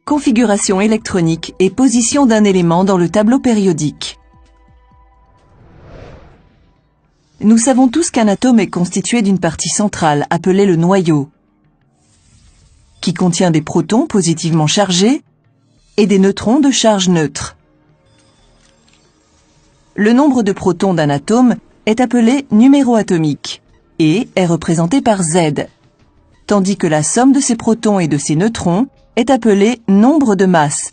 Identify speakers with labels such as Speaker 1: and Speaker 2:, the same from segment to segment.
Speaker 1: configuration électronique et position d'un élément dans le tableau périodique. Nous savons tous qu'un atome est constitué d'une partie centrale, appelée le noyau, qui contient des protons positivement chargés et des neutrons de charge neutre. Le nombre de protons d'un atome est appelé numéro atomique et est représenté par Z, tandis que la somme de ses protons et de ses neutrons est appelée nombre de masse,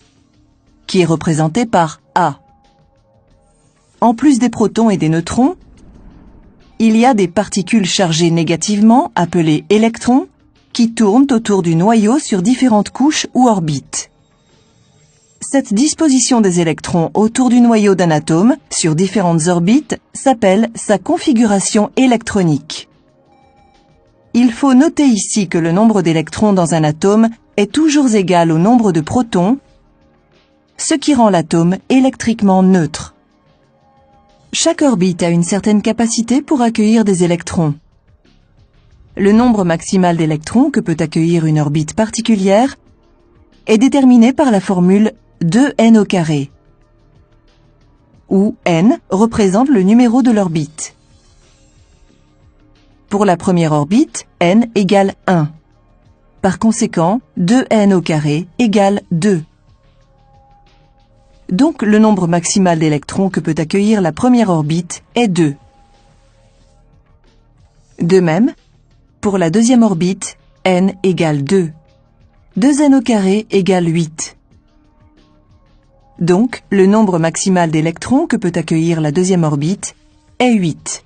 Speaker 1: qui est représenté par A. En plus des protons et des neutrons, il y a des particules chargées négativement, appelées électrons, qui tournent autour du noyau sur différentes couches ou orbites. Cette disposition des électrons autour du noyau d'un atome, sur différentes orbites, s'appelle sa configuration électronique. Il faut noter ici que le nombre d'électrons dans un atome est toujours égal au nombre de protons, ce qui rend l'atome électriquement neutre. Chaque orbite a une certaine capacité pour accueillir des électrons. Le nombre maximal d'électrons que peut accueillir une orbite particulière est déterminé par la formule 2n au carré, où n représente le numéro de l'orbite. Pour la première orbite, n égale 1. Par conséquent, 2n au carré égale 2. Donc le nombre maximal d'électrons que peut accueillir la première orbite est 2. De même, pour la deuxième orbite, n égale 2. 2n au carré égale 8. Donc, le nombre maximal d'électrons que peut accueillir la deuxième orbite est 8.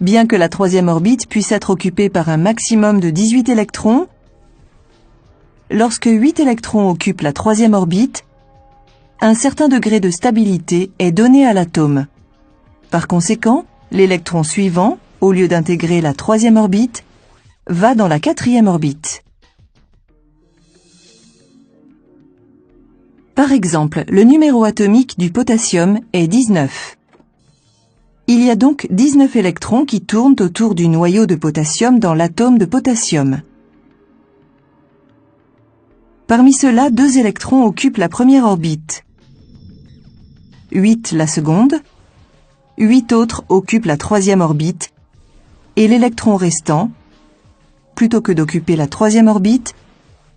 Speaker 1: Bien que la troisième orbite puisse être occupée par un maximum de 18 électrons, lorsque 8 électrons occupent la troisième orbite, un certain degré de stabilité est donné à l'atome. Par conséquent, l'électron suivant, au lieu d'intégrer la troisième orbite, va dans la quatrième orbite. Par exemple, le numéro atomique du potassium est 19. Il y a donc 19 électrons qui tournent autour du noyau de potassium dans l'atome de potassium. Parmi ceux-là, 2 électrons occupent la première orbite, 8 la seconde, 8 autres occupent la troisième orbite, et l'électron restant, plutôt que d'occuper la troisième orbite,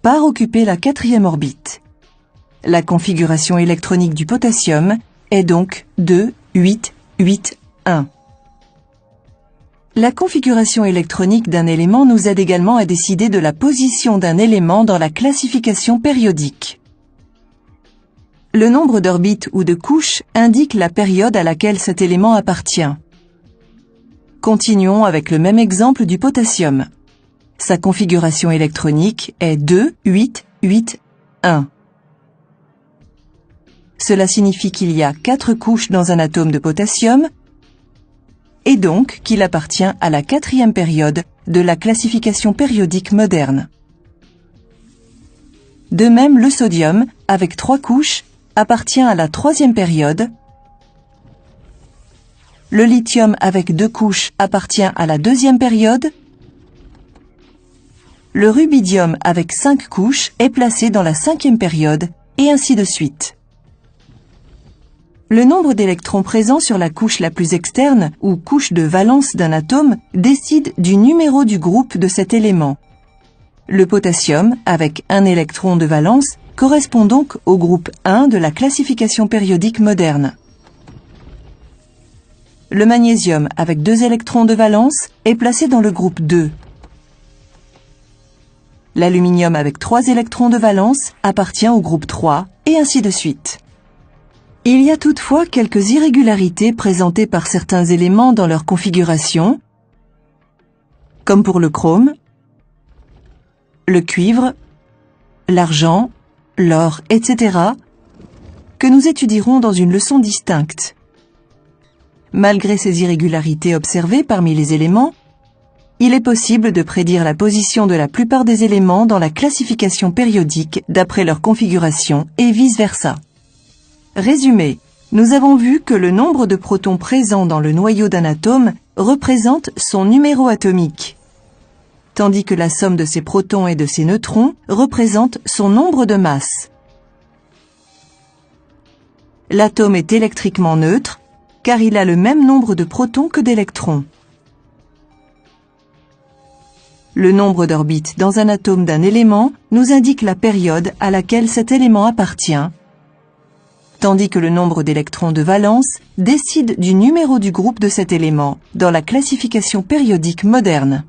Speaker 1: part occuper la quatrième orbite. La configuration électronique du potassium est donc 2, 8, 8, 1. La configuration électronique d'un élément nous aide également à décider de la position d'un élément dans la classification périodique. Le nombre d'orbites ou de couches indique la période à laquelle cet élément appartient. Continuons avec le même exemple du potassium. Sa configuration électronique est 2, 8, 8, 1. Cela signifie qu'il y a 4 couches dans un atome de potassium et donc qu'il appartient à la quatrième période de la classification périodique moderne. De même, le sodium, avec 3 couches, appartient à la troisième période. Le lithium, avec 2 couches, appartient à la deuxième période. Le rubidium, avec 5 couches, est placé dans la cinquième période, et ainsi de suite. Le nombre d'électrons présents sur la couche la plus externe, ou couche de valence d'un atome, décide du numéro du groupe de cet élément. Le potassium, avec 1 électron de valence, correspond donc au groupe 1 de la classification périodique moderne. Le magnésium, avec 2 électrons de valence, est placé dans le groupe 2. L'aluminium, avec 3 électrons de valence, appartient au groupe 3, et ainsi de suite. Il y a toutefois quelques irrégularités présentées par certains éléments dans leur configuration, comme pour le chrome, le cuivre, l'argent, l'or, etc., que nous étudierons dans une leçon distincte. Malgré ces irrégularités observées parmi les éléments, il est possible de prédire la position de la plupart des éléments dans la classification périodique d'après leur configuration et vice-versa. Résumé, nous avons vu que le nombre de protons présents dans le noyau d'un atome représente son numéro atomique, tandis que la somme de ses protons et de ses neutrons représente son nombre de masses. L'atome est électriquement neutre, car il a le même nombre de protons que d'électrons. Le nombre d'orbites dans un atome d'un élément nous indique la période à laquelle cet élément appartient, tandis que le nombre d'électrons de valence décide du numéro du groupe de cet élément dans la classification périodique moderne.